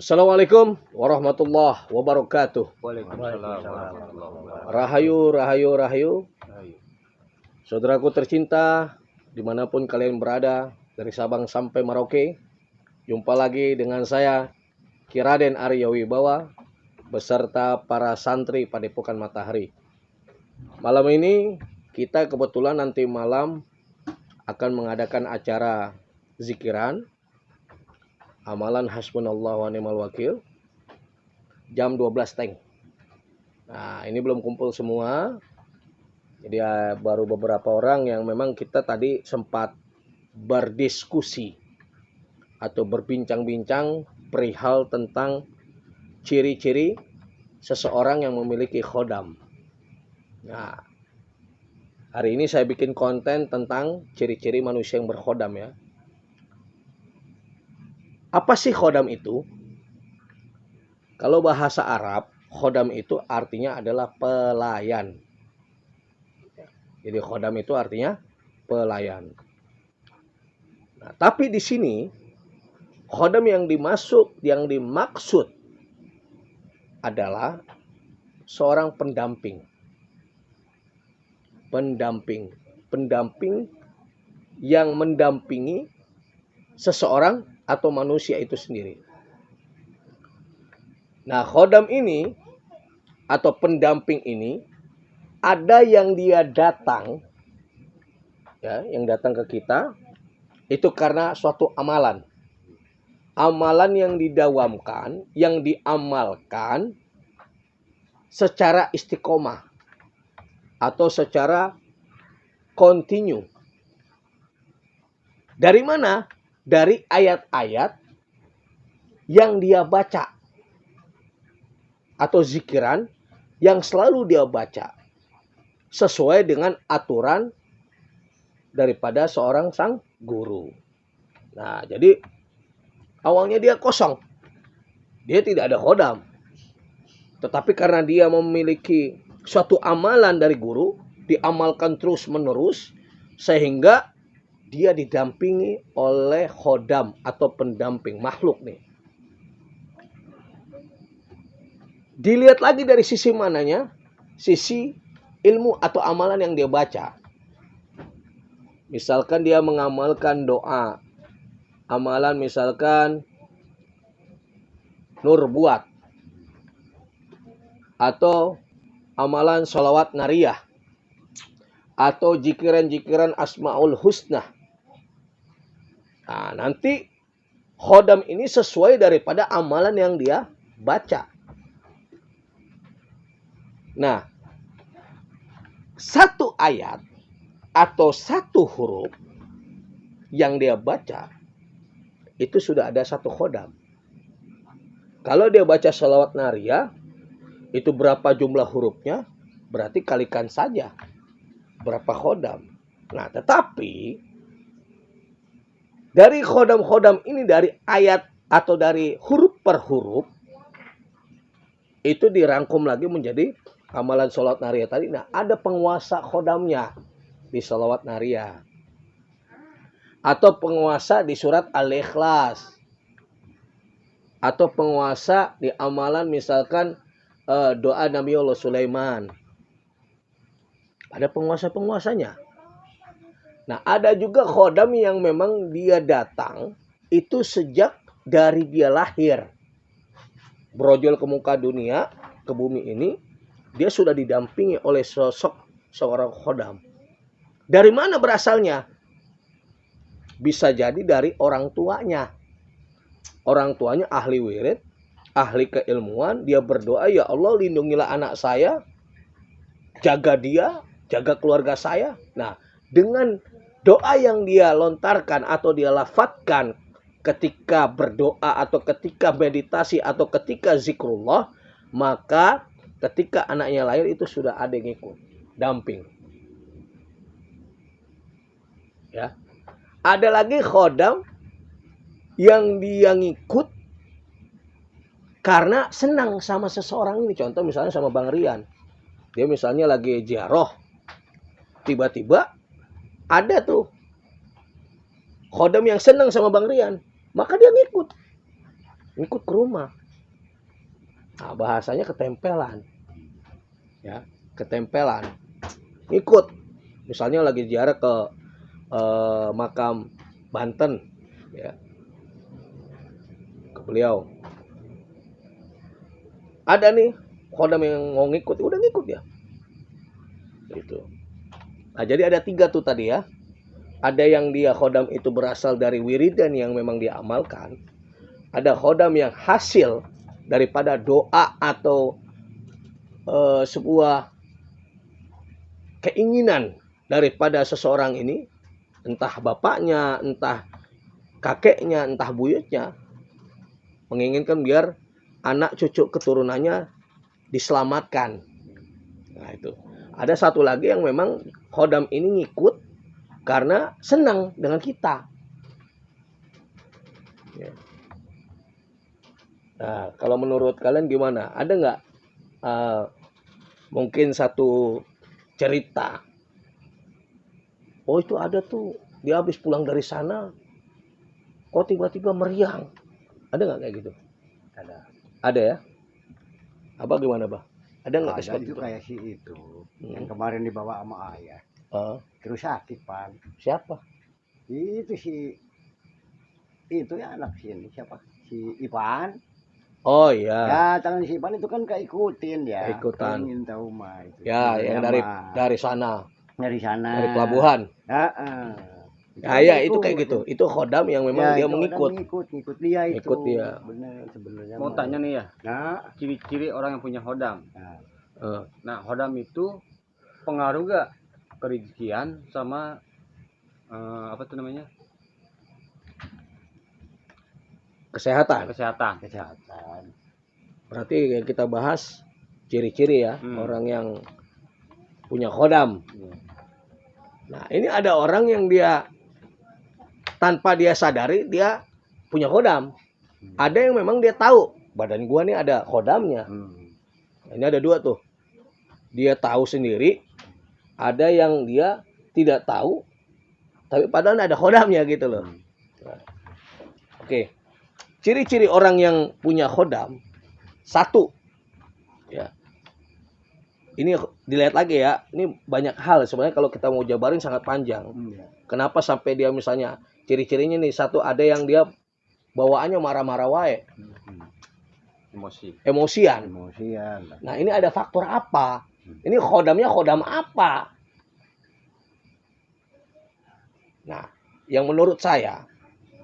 Assalamualaikum warahmatullahi wabarakatuh. Waalaikumsalam. Rahayu, rahayu, rahayu. Saudaraku tercinta, dimanapun kalian berada, dari Sabang sampai Merauke, jumpa lagi dengan saya, Ki Raden Arya Wibawa, beserta para santri Padepokan Matahari. Malam ini, kita kebetulan nanti malam akan mengadakan acara zikiran, amalan hasbunallah wa ni'mal wakil, jam 12 teng. Nah, ini belum kumpul semua. Jadi baru beberapa orang yang memang kita tadi sempat berdiskusi atau berbincang-bincang perihal tentang ciri-ciri seseorang yang memiliki khodam. Nah, hari ini saya bikin konten tentang ciri-ciri manusia yang berkhodam ya. Apa sih khodam itu? Kalau bahasa Arab, khodam itu artinya adalah pelayan. Jadi khodam itu artinya pelayan. Nah, tapi di sini khodam yang dimaksud adalah seorang pendamping. Pendamping yang mendampingi seseorang atau manusia itu sendiri. Nah, khodam ini atau pendamping ini ada yang dia datang, ya, yang datang ke kita itu karena suatu amalan. Amalan yang didawamkan, yang diamalkan secara istiqomah atau secara kontinu. Dari mana? Dari ayat-ayat yang dia baca atau zikiran yang selalu dia baca sesuai dengan aturan daripada seorang sang guru. Nah, jadi awalnya dia kosong. Dia tidak ada khodam. Tetapi karena dia memiliki suatu amalan dari guru, diamalkan terus-menerus, sehingga dia didampingi oleh khodam atau pendamping makhluk nih. Dilihat lagi dari sisi mananya? Sisi ilmu atau amalan yang dia baca. Misalkan dia mengamalkan doa. Amalan misalkan nur buat. Atau amalan sholawat nariyah. Atau jikiran-jikiran asma'ul husna. Nah, nanti khodam ini sesuai daripada amalan yang dia baca. Nah, satu ayat atau satu huruf yang dia baca itu sudah ada satu khodam. Kalau dia baca sholawat nariyah, itu berapa jumlah hurufnya? Berarti kalikan saja berapa khodam. Nah, tetapi dari khodam-khodam ini, dari ayat atau dari huruf per huruf, itu dirangkum lagi menjadi amalan sholawat nariyah tadi. Nah, ada penguasa khodamnya di sholawat nariyah. Atau penguasa di surat Al-Ikhlas. Atau penguasa di amalan misalkan doa Nabiullah Sulaiman. Ada penguasa-penguasanya. Nah, ada juga khodam yang memang dia datang itu sejak dari dia lahir. Brojol ke muka dunia, ke bumi ini, dia sudah didampingi oleh sosok seorang khodam. Dari mana berasalnya? Bisa jadi dari orang tuanya. Orang tuanya ahli wirid, ahli keilmuan, dia berdoa, ya Allah lindungilah anak saya, jaga dia, jaga keluarga saya. Nah, dengan doa yang dia lontarkan atau dia lafadzkan ketika berdoa atau ketika meditasi atau ketika zikrullah, maka ketika anaknya lahir itu sudah ada yang ikut, damping. Ya. Ada lagi khodam yang dia ngikut karena senang sama seseorang ini. Contoh misalnya sama Bang Rian. Dia misalnya lagi ziarah. Tiba-tiba ada tuh khodam yang senang sama Bang Rian. Maka dia ngikut. Ngikut ke rumah. Nah, bahasanya ketempelan. Ya, ketempelan. Ngikut. Misalnya lagi ziarah ke makam Banten, ya, ke beliau. Ada nih khodam yang mau ngikut, udah ngikut ya. Gitu. Nah, jadi ada 3 tuh tadi ya. Ada yang dia khodam itu berasal dari wiridan yang memang dia amalkan. Ada khodam yang hasil daripada doa atau sebuah keinginan daripada seseorang ini, entah bapaknya, entah kakeknya, entah buyutnya, menginginkan biar anak cucu keturunannya diselamatkan. Nah itu. Ada satu lagi yang memang khodam ini ngikut karena senang dengan kita. Ya. Nah, kalau menurut kalian gimana? Ada nggak mungkin satu cerita? Oh itu ada tuh, dia habis pulang dari sana, kok tiba-tiba meriang. Ada nggak kayak gitu? Ada. Ada ya? Apa gimana, Bah? Ada nggak Ada seperti itu itu? kayak si itu yang kemarin dibawa sama ayah. Terus sakit, Pan. Siapa? Itu si itu ya anak sini siapa? Si Ipan. Oh iya, Ya, tangan si Ipan itu kan keikutin ya. ikutan. Ingin tahu mah itu. Ya, yang dari sana, dari sana. dari pelabuhan. Itu Ya, ya itu kayak gitu. Itu khodam yang memang ya, dia itu mengikut. ngikut dia itu. Ikut dia. Benar sebenarnya. Mau tanya nih ya, Nah, ciri-ciri orang yang punya hodam. Eh, Nah, hodam itu pengaruh gak kerezekian sama apa tuh namanya? kesehatan. Kesehatan. Berarti yang kita bahas ciri-ciri ya orang yang punya khodam. Nah, ini ada orang yang dia tanpa dia sadari dia punya khodam. Ada yang memang dia tahu badan gua nih ada khodamnya. Nah, ini ada 2 tuh. Dia tahu sendiri, ada yang dia tidak tahu, tapi padahal ada khodamnya gitu loh. Nah, oke. Ciri-ciri orang yang punya khodam, 1, ya. Ini dilihat lagi ya. Ini banyak hal sebenarnya kalau kita mau jabarin sangat panjang. Kenapa sampai dia misalnya ciri-cirinya nih 1 ada yang dia bawaannya marah-marah wae. Emosian. Nah, ini ada faktor apa? Ini khodamnya khodam apa? Nah, yang menurut saya,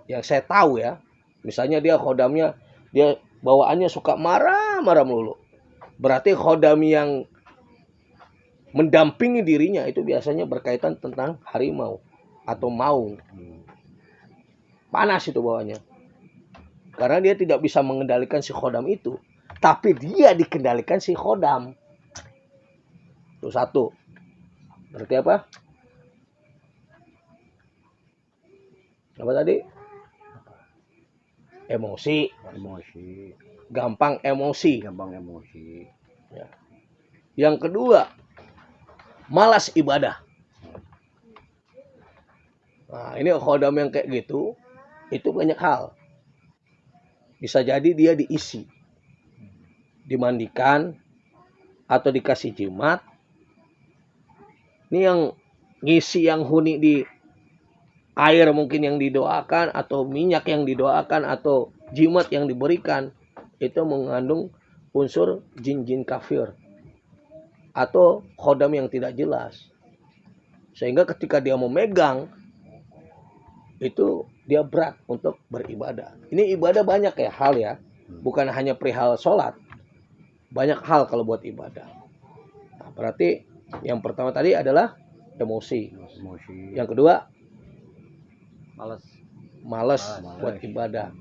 yang saya tahu ya, misalnya dia khodamnya, dia bawaannya suka marah-marah melulu. Berarti khodam yang mendampingi dirinya itu biasanya berkaitan tentang harimau atau maung. Panas itu bawaannya. Karena dia tidak bisa mengendalikan si khodam itu. Tapi dia dikendalikan si khodam. Itu 1. Berarti apa? Apa tadi? Emosi. Gampang emosi. Ya. Yang kedua, malas ibadah. Nah, ini khodam yang kayak gitu, itu banyak hal. Bisa jadi dia diisi, dimandikan, atau dikasih jimat. Ini yang ngisi yang huni di air mungkin yang didoakan, atau minyak yang didoakan, atau jimat yang diberikan. Itu mengandung unsur jin-jin kafir. Atau khodam yang tidak jelas. Sehingga ketika dia memegang, itu dia berat untuk beribadah. Ini ibadah banyak ya hal ya. Bukan hanya perihal sholat. Banyak hal kalau buat ibadah. Nah, berarti yang pertama tadi adalah emosi. Yang kedua, malas buat ibadah.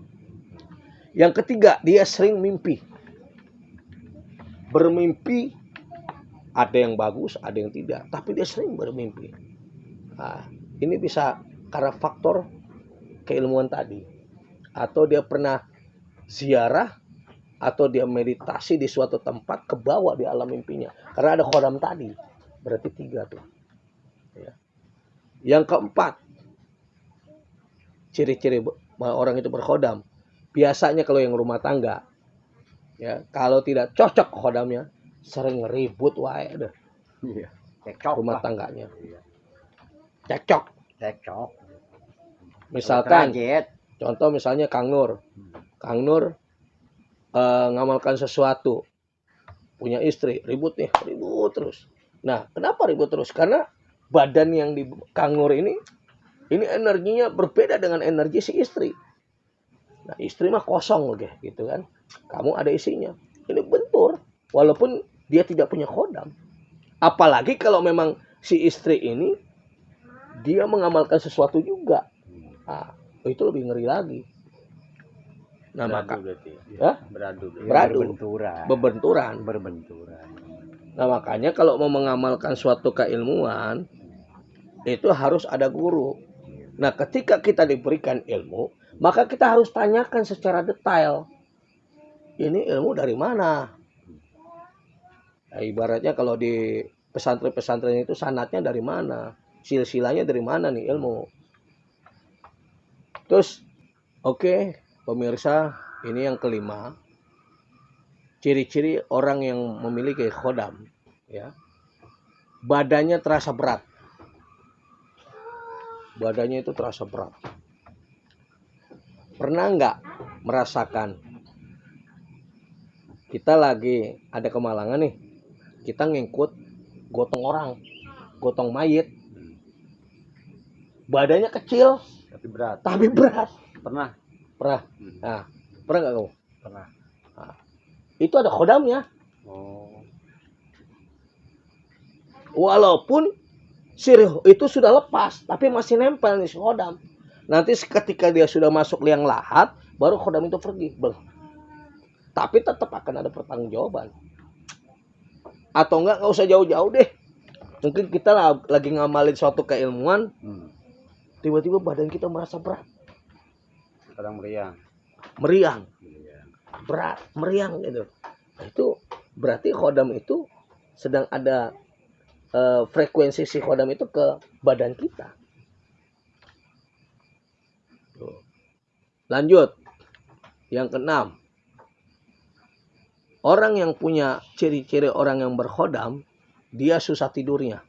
Yang ketiga, dia sering mimpi. Bermimpi, ada yang bagus, ada yang tidak. Tapi dia sering bermimpi. Nah, ini bisa karena faktor keilmuan tadi. Atau dia pernah ziarah, atau dia meditasi di suatu tempat, kebawa di alam mimpinya. Karena ada khodam tadi. Berarti 3 tuh. Ya. Yang keempat, ciri-ciri orang itu berkhodam. biasanya kalau yang rumah tangga, ya kalau tidak cocok khodamnya, sering ribut wae deh Iya. Cekcok rumah lah. tangganya. Iya. Cekcok. Cekcok. Misalkan, Trajet. contoh misalnya Kang Nur. Kang Nur ngamalkan sesuatu, punya istri, ribut nih, ribut terus. Nah, kenapa ribut terus? Karena badan yang di Kang Nur ini energinya berbeda dengan energi si istri. Nah, istri mah kosong gitu kan. Kamu ada isinya. Ini bentur, walaupun dia tidak punya khodam. Apalagi kalau memang si istri ini dia mengamalkan sesuatu juga. Nah, itu lebih ngeri lagi. Nah, maka berarti. ya? Beradu. Iya, Beradu. Berbenturan. Berbenturan. Nah, makanya kalau mau mengamalkan suatu keilmuan itu harus ada guru. Nah, ketika kita diberikan ilmu, maka kita harus tanyakan secara detail. Ini ilmu dari mana? Nah, ibaratnya kalau di pesantren-pesantren itu sanatnya dari mana? Silsilahnya dari mana nih ilmu? Terus, oke, pemirsa, ini yang kelima. Ciri-ciri orang yang memiliki khodam, ya. Badannya terasa berat. Badannya itu terasa berat. Pernah nggak merasakan kita lagi ada kemalangan nih, kita ngikut gotong orang, gotong mayit, badannya kecil Tapi berat. pernah. Pernah. Nah, pernah nggak kamu? Pernah. Nah, itu ada khodamnya, Oh. walaupun sirih itu sudah lepas, tapi masih nempel nih si khodam. Nanti ketika dia sudah masuk liang lahat, baru khodam itu pergi. Tapi tetap akan ada pertanggungjawaban. Atau nggak usah jauh-jauh deh. Mungkin kita lagi ngamalin suatu keilmuan, tiba-tiba badan kita merasa berat, Kadang meriang, berat, meriang gitu. Nah, itu berarti khodam itu sedang ada frekuensi si khodam itu ke badan kita. Lanjut, yang keenam. Orang yang punya ciri-ciri orang yang berkhodam, dia susah tidurnya.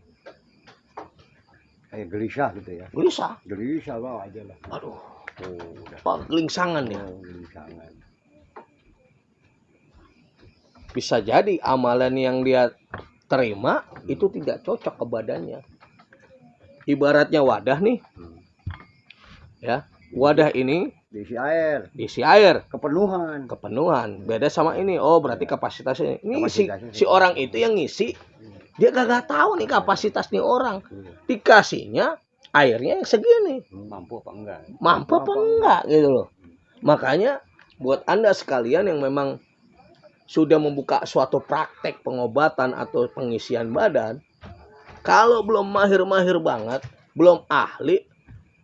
Kayak gelisah gitu ya. Gelisah. Gelisah bawa aja lah. Aduh, Udah. gelingsangan ya. Gelisahkan. Bisa jadi amalan yang dia terima itu tidak cocok ke badannya. Ibaratnya wadah nih. Ya, wadah ini diisi air. Kepenuhan. Beda sama ini. Oh, berarti kapasitasnya. Ini si orang itu yang ngisi, dia gak tahu nih kapasitas nih orang. Dikasihnya airnya yang segini. mampu apa enggak gitu loh. Makanya buat Anda sekalian yang memang sudah membuka suatu praktek pengobatan atau pengisian badan, kalau belum mahir-mahir banget, belum ahli,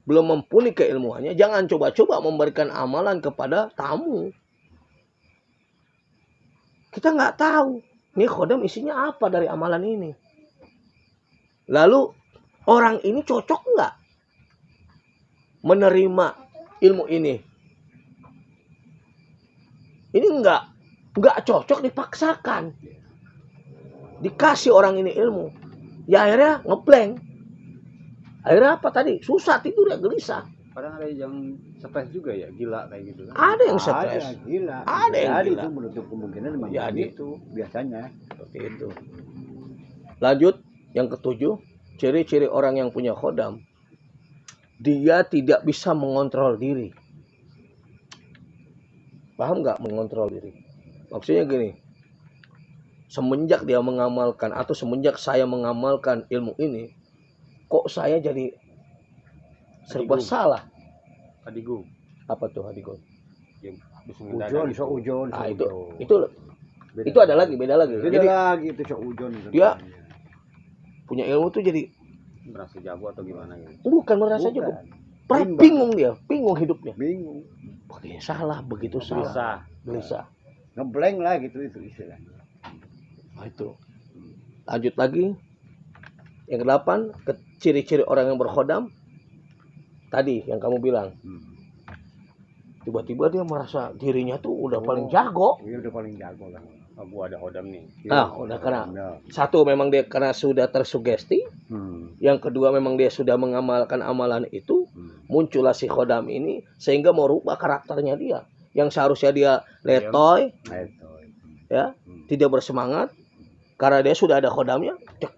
belum mumpuni keilmuannya, jangan coba-coba memberikan amalan kepada tamu. Kita nggak tahu nih khodam isinya apa dari amalan ini. Lalu orang ini cocok nggak menerima ilmu ini? Ini nggak cocok, dipaksakan. Dikasih orang ini ilmu, ya akhirnya ngeblank. Akhirnya apa tadi? Susah tidur ya, gelisah. Kadang ada yang stres juga ya, gila kayak gitu kan. Ada yang stres. Ada gila. Ada yang Jadi gila. itu menutup kemungkinan memang Jadi itu biasanya. Seperti itu. Lanjut, yang ketujuh, ciri-ciri orang yang punya khodam. Dia tidak bisa mengontrol diri. Paham nggak mengontrol diri? Maksudnya gini, semenjak dia mengamalkan atau semenjak saya mengamalkan ilmu ini, kok saya jadi serba salah. Adigung. Apa tuh adigung? Ujon. Nah, itu ada lagi, beda lagi. Beda Jadi lagi itu ujon. dia punya ilmu tuh jadi merasa jago atau gimana gitu. bukan merasa jago. Bingung dia, bingung hidupnya. Bingung. Begini salah, begitu salah. Gelisah. Ngeblank lah gitu itu istilahnya. Nah, itu. Lanjut lagi. Yang ke-8, ciri-ciri orang yang berkhodam. Tadi yang kamu bilang. tiba-tiba dia merasa dirinya tuh udah paling Oh. jago. Iya udah paling jago kan. Oh, gua ada hodam nih. Nah, udah karena Nah. satu memang dia karena sudah tersugesti, yang kedua memang dia sudah mengamalkan amalan itu, muncullah si khodam ini sehingga mau rubah karakternya dia. Yang seharusnya dia letoy, Nah, itu. ya, tidak bersemangat karena dia sudah ada khodamnya. Cek.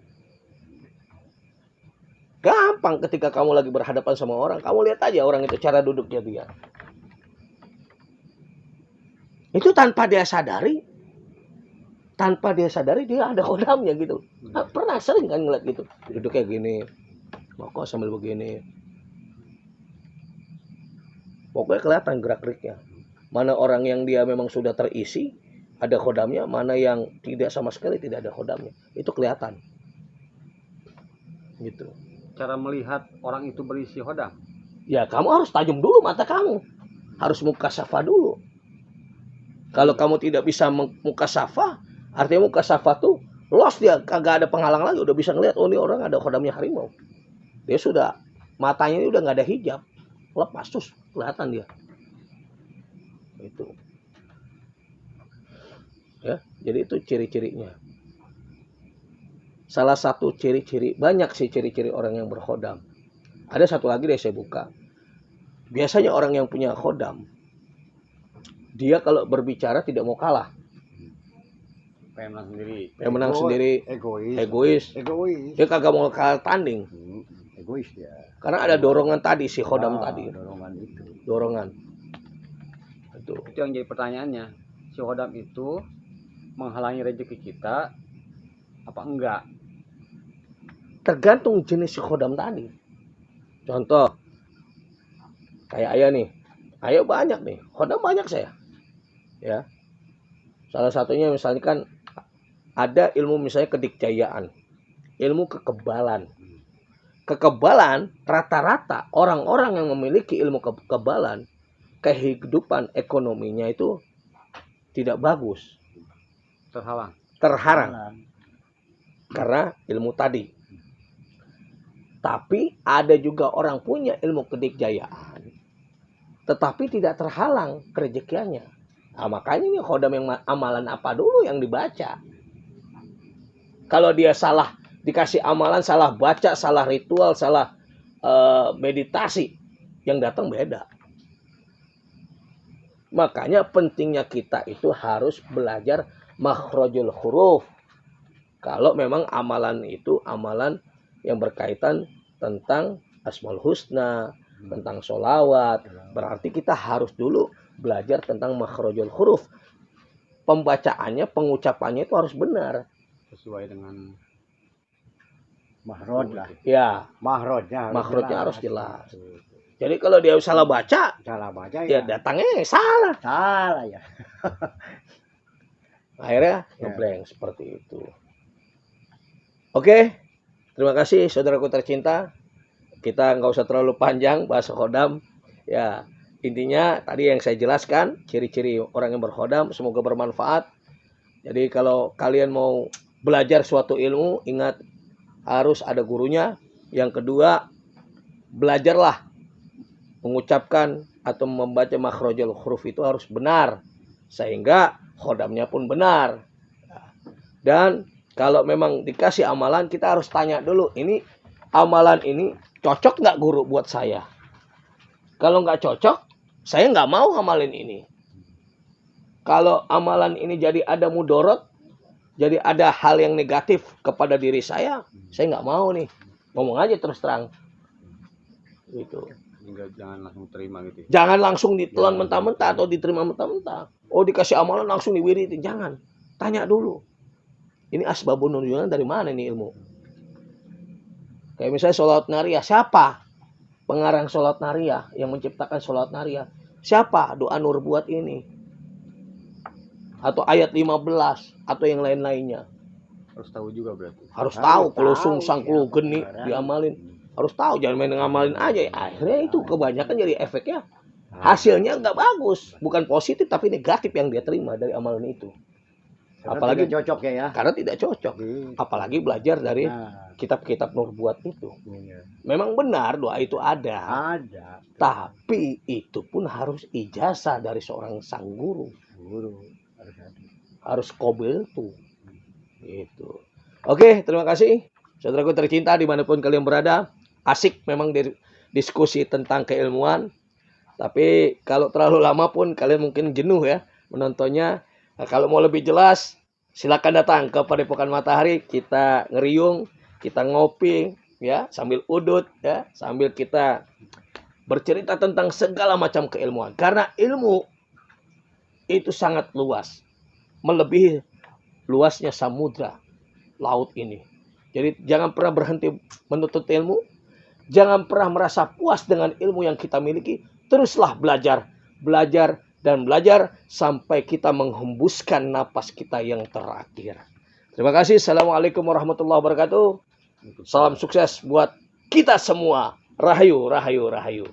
Gampang ketika kamu lagi berhadapan sama orang, kamu lihat aja orang itu cara duduknya dia. Itu tanpa dia sadari dia ada khodamnya gitu. Nah, pernah sering kan ngeliat gitu, duduk kayak gini, rokok sambil begini. Pokoknya kelihatan gerak-geriknya. Mana orang yang dia memang sudah terisi, ada khodamnya, mana yang tidak sama sekali tidak ada khodamnya. Itu kelihatan. Gitu. Cara melihat orang itu berisi hodam. Ya kamu harus tajam dulu mata kamu. Harus mukasafah dulu. Kalau kamu tidak bisa mukasafah, artinya mukasafah tuh lost dia, kagak ada penghalang lagi, udah bisa ngeliat, oh ini orang ada khodamnya harimau. Dia sudah, matanya ini udah nggak ada hijab, lepas terus kelihatan dia. Itu. Ya, jadi itu ciri-cirinya. Salah satu ciri-ciri, banyak sih ciri-ciri orang yang berkhodam. Ada satu lagi deh saya buka. Biasanya orang yang punya khodam, dia kalau berbicara tidak mau kalah. Pengen menang sendiri. Yang menang sendiri, Egois. dia kagak mau kalah tanding. Egois dia. Karena ada dorongan tadi, si khodam tadi. Dorongan itu. Dorongan. Itu. Itu yang jadi pertanyaannya. Si hodam itu menghalangi rezeki kita apa enggak? Tergantung jenis si khodam tadi. Contoh, kayak ayah nih. Ayah banyak nih. Khodam banyak saya. Ya. Salah satunya misalnya kan ada ilmu misalnya kedikjayaan. Ilmu kekebalan. Kekebalan rata-rata orang-orang yang memiliki ilmu kekebalan, kehidupan ekonominya itu tidak bagus. Terhalang. Karena ilmu tadi. Tapi ada juga orang punya ilmu kedikjayaan, tetapi tidak terhalang kerejekiannya. Nah, makanya ini khodam yang amalan apa dulu yang dibaca. Kalau dia salah dikasih amalan, salah baca, salah ritual, salah meditasi, yang datang beda. Makanya pentingnya kita itu harus belajar makhrajul huruf. Kalau memang amalan itu amalan yang berkaitan tentang Asmaul Husna, tentang sholawat, berarti kita harus dulu belajar tentang makhrajul huruf. Pembacaannya, pengucapannya itu harus benar. Sesuai dengan Mahroj lah. Ya, Makhrajnya harus jelas. Jadi kalau dia salah baca ya datangnya salah. Salah ya. Akhirnya ngeblank seperti itu. Oke, terima kasih saudaraku tercinta. Kita nggak usah terlalu panjang bahas khodam. Ya, intinya tadi yang saya jelaskan ciri-ciri orang yang berkhodam, semoga bermanfaat. Jadi kalau kalian mau belajar suatu ilmu, ingat harus ada gurunya. Yang kedua, belajarlah mengucapkan atau membaca makhrajul huruf itu harus benar, sehingga khodamnya pun benar. Dan kalau memang dikasih amalan, kita harus tanya dulu, ini amalan ini cocok nggak guru buat saya? Kalau nggak cocok, saya nggak mau amalin ini. Kalau amalan ini jadi ada mudorot, jadi ada hal yang negatif kepada diri saya nggak mau nih. Ngomong aja terus terang. Gitu. Jangan langsung terima gitu. Jangan langsung ditelan mentah-mentah atau diterima mentah-mentah. Oh, dikasih amalan langsung diwiritin. Jangan. Tanya dulu. Ini asbabun nuzulnya dari mana ini ilmu? Kayak misalnya sholawat nariyah. Siapa pengarang sholawat nariyah yang menciptakan sholawat nariyah? Siapa doa nur buat ini? Atau ayat 15 atau yang lain-lainnya. Harus tahu juga berarti. Harus tahu kalau sungsang kalau geni diamalin. Harus tahu, jangan main ngamalin aja. Akhirnya itu kebanyakan jadi efeknya hasilnya nggak bagus, bukan positif tapi negatif yang dia terima dari amalan itu. Karena Apalagi tidak cocok ya. karena tidak cocok. Gitu. Apalagi belajar dari Nah, kitab-kitab nubuat itu. iya. Memang benar doa itu ada, Ada tapi itu pun harus ijazah dari seorang sang guru. guru harus ada. Harus kobel tuh. Gitu. Oke, terima kasih. Saudaraku tercinta dimanapun kalian berada. Asik memang diskusi tentang keilmuan. Tapi kalau terlalu lama pun kalian mungkin jenuh ya menontonnya. Nah, kalau mau lebih jelas, silakan datang ke Padepokan Matahari. Kita ngeriung, kita ngopi, ya, sambil udut, ya, sambil kita bercerita tentang segala macam keilmuan. Karena ilmu itu sangat luas, melebihi luasnya samudra, laut ini. Jadi jangan pernah berhenti menuntut ilmu, jangan pernah merasa puas dengan ilmu yang kita miliki. Teruslah belajar, belajar, dan belajar sampai kita menghembuskan napas kita yang terakhir. Terima kasih. Assalamualaikum warahmatullahi wabarakatuh. Salam sukses buat kita semua. Rahayu, rahayu, rahayu.